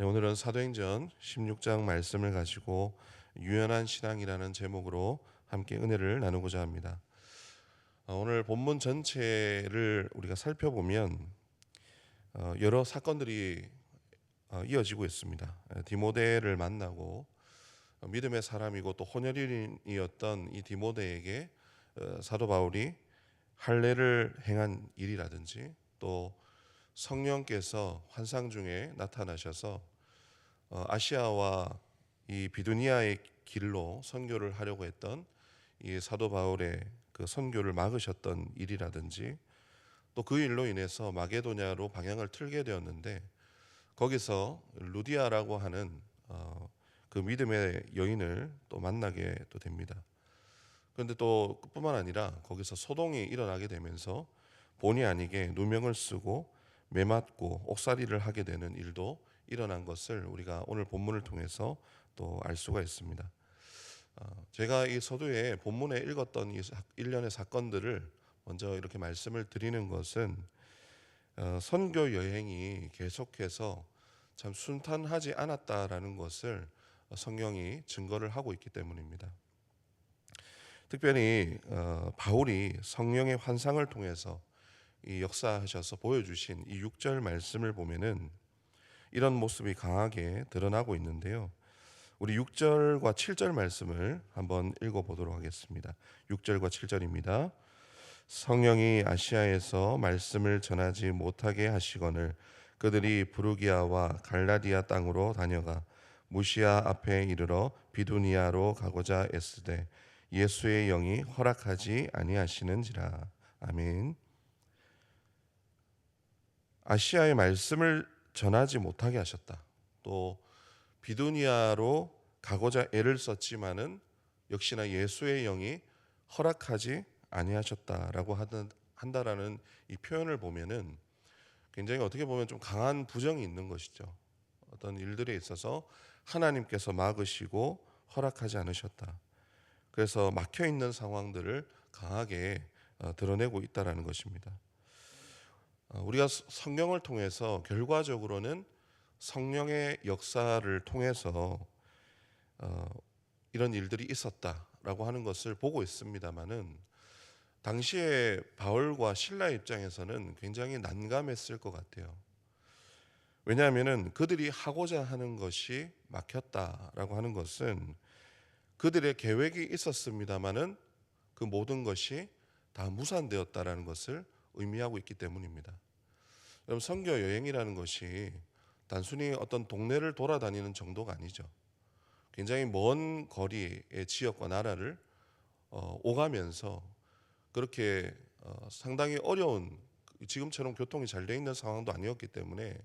네, 오늘은 사도행전 16장 말씀을 가지고 유연한 신앙이라는 제목으로 함께 은혜를 나누고자 합니다. 오늘 본문 전체를 우리가 살펴보면 여러 사건들이 이어지고 있습니다. 디모데를 만나고 믿음의 사람이고 또 혼혈인이었던 이 디모데에게 사도 바울이 할례를 행한 일이라든지 또 성령께서 환상 중에 나타나셔서 아시아와 이 비두니아의 길로 선교를 하려고 했던 이 사도 바울의 그 선교를 막으셨던 일이라든지 또 그 일로 인해서 마게도냐로 방향을 틀게 되었는데 거기서 루디아라고 하는 그 믿음의 여인을 또 만나게 또 됩니다. 그런데 또 그뿐만 아니라 거기서 소동이 일어나게 되면서 본의 아니게 누명을 쓰고 매맞고 옥살이를 하게 되는 일도 일어난 것을 우리가 오늘 본문을 통해서 또 알 수가 있습니다. 제가 이 서두에 본문에 읽었던 이 일련의 사건들을 먼저 이렇게 말씀을 드리는 것은 선교 여행이 계속해서 참 순탄하지 않았다라는 것을 성경이 증거를 하고 있기 때문입니다. 특별히 바울이 성령의 환상을 통해서 이 역사하셔서 보여주신 이 6절 말씀을 보면은 이런 모습이 강하게 드러나고 있는데요. 우리 6절과 7절 말씀을 한번 읽어보도록 하겠습니다. 6절과 7절입니다. 성령이 아시아에서 말씀을 전하지 못하게 하시거늘 그들이 부르기아와 갈라디아 땅으로 다녀가 무시아 앞에 이르러 비두니아로 가고자 애쓰되 예수의 영이 허락하지 아니하시는지라. 아멘. 아시아의 말씀을 전하지 못하게 하셨다. 또 비두니아로 가고자 애를 썼지만은 역시나 예수의 영이 허락하지 아니하셨다라고 한다라는 이 표현을 보면은 굉장히 어떻게 보면 좀 강한 부정이 있는 것이죠. 어떤 일들에 있어서 하나님께서 막으시고 허락하지 않으셨다. 그래서 막혀 있는 상황들을 강하게 드러내고 있다라는 것입니다. 우리가 성경을 통해서 결과적으로는 성령의 역사를 통해서 이런 일들이 있었다라고 하는 것을 보고 있습니다만은 당시에 바울과 실라 입장에서는 굉장히 난감했을 것 같아요. 왜냐하면은 그들이 하고자 하는 것이 막혔다라고 하는 것은 그들의 계획이 있었습니다만은 그 모든 것이 다 무산되었다라는 것을 의미하고 있기 때문입니다. 여러분, 선교 여행이라는 것이 단순히 어떤 동네를 돌아다니는 정도가 아니죠. 굉장히 먼 거리의 지역과 나라를 오가면서 그렇게 상당히 어려운, 지금처럼 교통이 잘 돼 있는 상황도 아니었기 때문에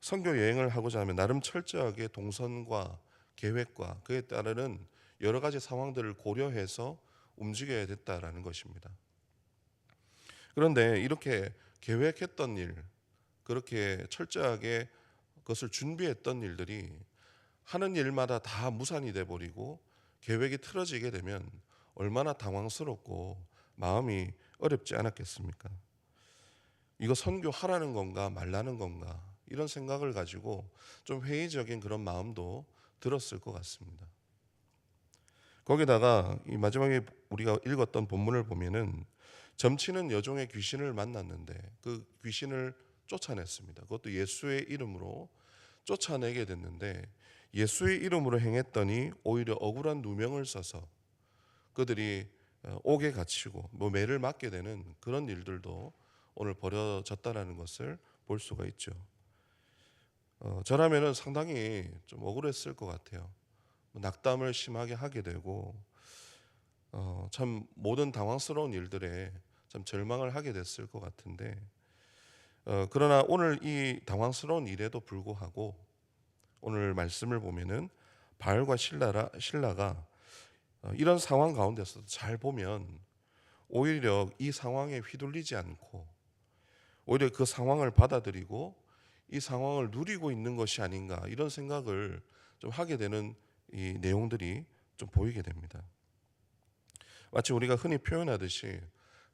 선교 여행을 하고자 하면 나름 철저하게 동선과 계획과 그에 따르는 여러 가지 상황들을 고려해서 움직여야 됐다라는 것입니다. 그런데 이렇게 계획했던 일, 그렇게 철저하게 그것을 준비했던 일들이 하는 일마다 다 무산이 돼 버리고 계획이 틀어지게 되면 얼마나 당황스럽고 마음이 어렵지 않았겠습니까? 이거 선교하라는 건가 말라는 건가 이런 생각을 가지고 좀 회의적인 그런 마음도 들었을 것 같습니다. 거기다가 이 마지막에 우리가 읽었던 본문을 보면은 점치는 여종의 귀신을 만났는데 그 귀신을 쫓아냈습니다. 그것도 예수의 이름으로 쫓아내게 됐는데 예수의 이름으로 행했더니 오히려 억울한 누명을 써서 그들이 옥에 갇히고 매를 맞게 되는 그런 일들도 오늘 벌어졌다라는 것을 볼 수가 있죠. 저라면은 상당히 좀 억울했을 것 같아요. 낙담을 심하게 하게 되고 참 모든 당황스러운 일들에 참 절망을 하게 됐을 것 같은데 그러나 오늘 이 당황스러운 일에도 불구하고 오늘 말씀을 보면은 바울과 실라가 이런 상황 가운데서 잘 보면 오히려 이 상황에 휘둘리지 않고 오히려 그 상황을 받아들이고 이 상황을 누리고 있는 것이 아닌가 이런 생각을 좀 하게 되는 이 내용들이 좀 보이게 됩니다. 마치 우리가 흔히 표현하듯이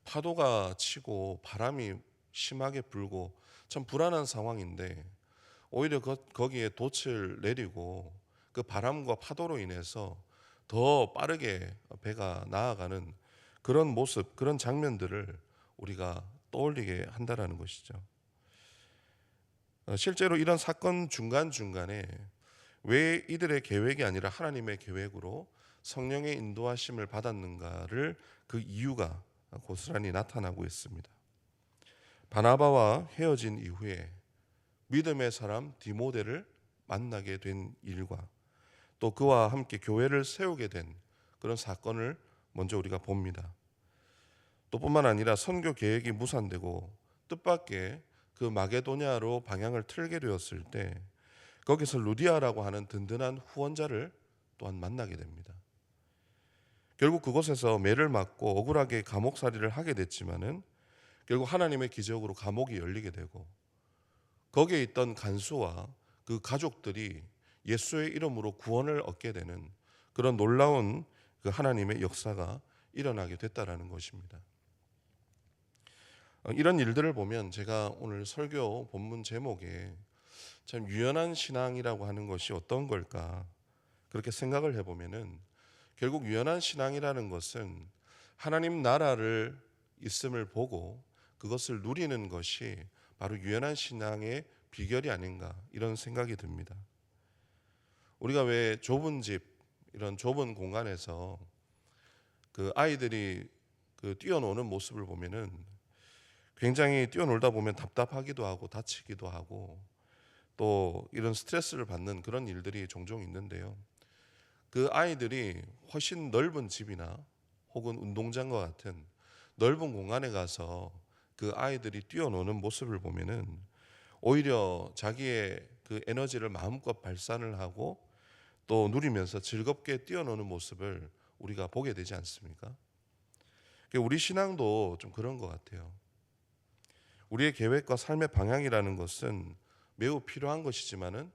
파도가 치고 바람이 심하게 불고 참 불안한 상황인데 오히려 거기에 돛을 내리고 그 바람과 파도로 인해서 더 빠르게 배가 나아가는 그런 모습, 그런 장면들을 우리가 떠올리게 한다라는 것이죠. 실제로 이런 사건 중간중간에 왜 이들의 계획이 아니라 하나님의 계획으로 성령의 인도하심을 받았는가를 그 이유가 고스란히 나타나고 있습니다. 바나바와 헤어진 이후에 믿음의 사람 디모데를 만나게 된 일과 또 그와 함께 교회를 세우게 된 그런 사건을 먼저 우리가 봅니다. 또 뿐만 아니라 선교 계획이 무산되고 뜻밖의 그 마게도냐로 방향을 틀게 되었을 때 거기서 루디아라고 하는 든든한 후원자를 또한 만나게 됩니다. 결국 그곳에서 매를 맞고 억울하게 감옥살이를 하게 됐지만은 결국 하나님의 기적으로 감옥이 열리게 되고 거기에 있던 간수와 그 가족들이 예수의 이름으로 구원을 얻게 되는 그런 놀라운 그 하나님의 역사가 일어나게 됐다라는 것입니다. 이런 일들을 보면 제가 오늘 설교 본문 제목에 참 유연한 신앙이라고 하는 것이 어떤 걸까 그렇게 생각을 해보면은 결국 유연한 신앙이라는 것은 하나님 나라를 있음을 보고 그것을 누리는 것이 바로 유연한 신앙의 비결이 아닌가 이런 생각이 듭니다. 우리가 왜 좁은 집 이런 좁은 공간에서 그 아이들이 그 뛰어노는 모습을 보면은 굉장히 뛰어놀다 보면 답답하기도 하고 다치기도 하고 또 이런 스트레스를 받는 그런 일들이 종종 있는데요. 그 아이들이 훨씬 넓은 집이나 혹은 운동장과 같은 넓은 공간에 가서 그 아이들이 뛰어노는 모습을 보면은 오히려 자기의 그 에너지를 마음껏 발산을 하고 또 누리면서 즐겁게 뛰어노는 모습을 우리가 보게 되지 않습니까? 우리 신앙도 좀 그런 것 같아요. 우리의 계획과 삶의 방향이라는 것은 매우 필요한 것이지만은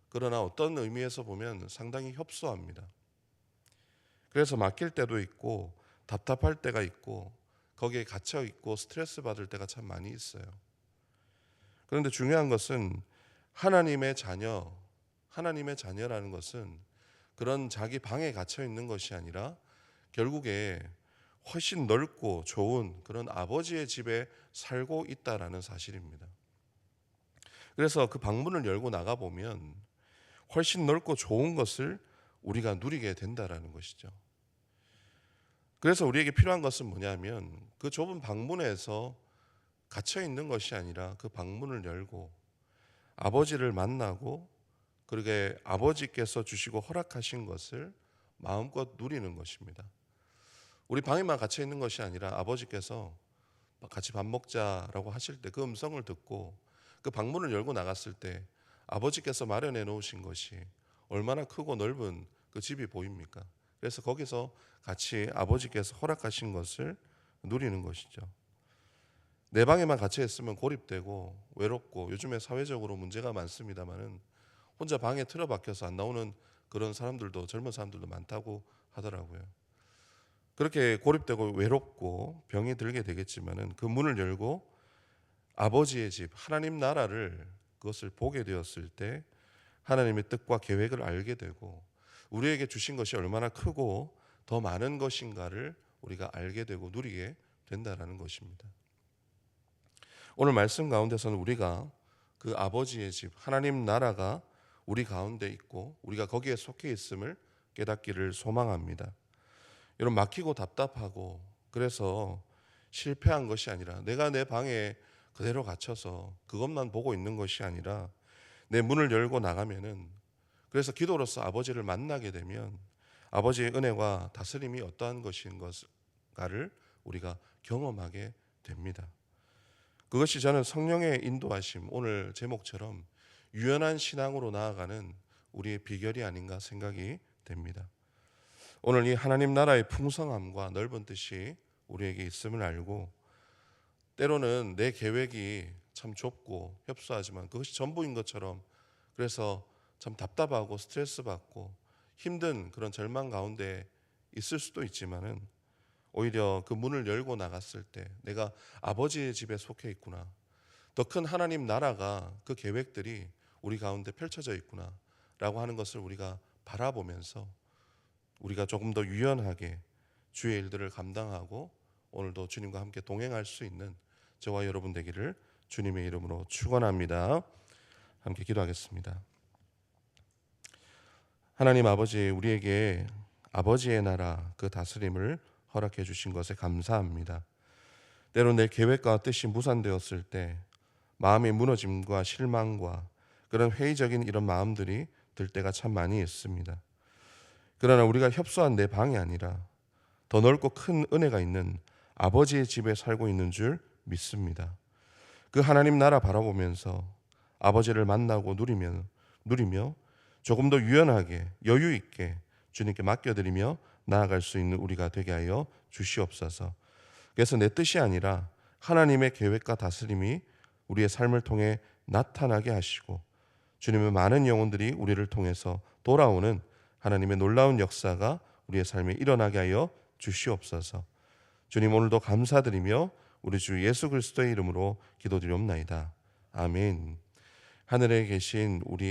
그러나 어떤 의미에서 보면 상당히 협소합니다. 그래서 막힐 때도 있고 답답할 때가 있고 거기에 갇혀 있고 스트레스 받을 때가 참 많이 있어요. 그런데 중요한 것은 하나님의 자녀라는 것은 그런 자기 방에 갇혀 있는 것이 아니라 결국에 훨씬 넓고 좋은 그런 아버지의 집에 살고 있다라는 사실입니다. 그래서 그 방문을 열고 나가 보면 훨씬 넓고 좋은 것을 우리가 누리게 된다라는 것이죠. 그래서 우리에게 필요한 것은 뭐냐면 그 좁은 방문에서 갇혀 있는 것이 아니라 그 방문을 열고 아버지를 만나고 그러게 아버지께서 주시고 허락하신 것을 마음껏 누리는 것입니다. 우리 방에만 갇혀 있는 것이 아니라 아버지께서 같이 밥 먹자라고 하실 때 그 음성을 듣고 그 방문을 열고 나갔을 때 아버지께서 마련해 놓으신 것이 얼마나 크고 넓은 그 집이 보입니까? 그래서 거기서 같이 아버지께서 허락하신 것을 누리는 것이죠. 내 방에만 갇혀 있으면 고립되고 외롭고 요즘에 사회적으로 문제가 많습니다만은 혼자 방에 틀어박혀서 안 나오는 그런 사람들도 젊은 사람들도 많다고 하더라고요. 그렇게 고립되고 외롭고 병이 들게 되겠지만은 그 문을 열고 아버지의 집 하나님 나라를 그것을 보게 되었을 때 하나님의 뜻과 계획을 알게 되고 우리에게 주신 것이 얼마나 크고 더 많은 것인가를 우리가 알게 되고 누리게 된다라는 것입니다. 오늘 말씀 가운데서는 우리가 그 아버지의 집 하나님 나라가 우리 가운데 있고 우리가 거기에 속해 있음을 깨닫기를 소망합니다. 여러분 막히고 답답하고 그래서 실패한 것이 아니라 내가 내 방에 그대로 갇혀서 그것만 보고 있는 것이 아니라 내 문을 열고 나가면은 그래서 기도로서 아버지를 만나게 되면 아버지의 은혜와 다스림이 어떠한 것인가를 우리가 경험하게 됩니다. 그것이 저는 성령의 인도하심 오늘 제목처럼 유연한 신앙으로 나아가는 우리의 비결이 아닌가 생각이 됩니다. 오늘 이 하나님 나라의 풍성함과 넓은 뜻이 우리에게 있음을 알고 때로는 내 계획이 참 좁고 협소하지만 그것이 전부인 것처럼 그래서 참 답답하고 스트레스 받고 힘든 그런 절망 가운데 있을 수도 있지만은 오히려 그 문을 열고 나갔을 때 내가 아버지의 집에 속해 있구나. 더 큰 하나님 나라가 그 계획들이 우리 가운데 펼쳐져 있구나라고 하는 것을 우리가 바라보면서 우리가 조금 더 유연하게 주의 일들을 감당하고 오늘도 주님과 함께 동행할 수 있는 저와 여러분 되기를 주님의 이름으로 축원합니다. 함께 기도하겠습니다. 하나님 아버지, 우리에게 아버지의 나라 그 다스림을 허락해 주신 것에 감사합니다. 때로 내 계획과 뜻이 무산되었을 때 마음의 무너짐과 실망과 그런 회의적인 이런 마음들이 들 때가 참 많이 있습니다. 그러나 우리가 협소한 내 방이 아니라 더 넓고 큰 은혜가 있는 아버지의 집에 살고 있는 줄 믿습니다. 그 하나님 나라 바라보면서 아버지를 만나고 누리며 조금 더 유연하게 여유 있게 주님께 맡겨드리며 나아갈 수 있는 우리가 되게 하여 주시옵소서. 그래서 내 뜻이 아니라 하나님의 계획과 다스림이 우리의 삶을 통해 나타나게 하시고 주님의 많은 영혼들이 우리를 통해서 돌아오는 하나님의 놀라운 역사가 우리의 삶에 일어나게 하여 주시옵소서. 주님, 오늘도 감사드리며 우리 주 예수 그리스도의 이름으로 기도드리옵나이다. 아멘. 하늘에 계신 우리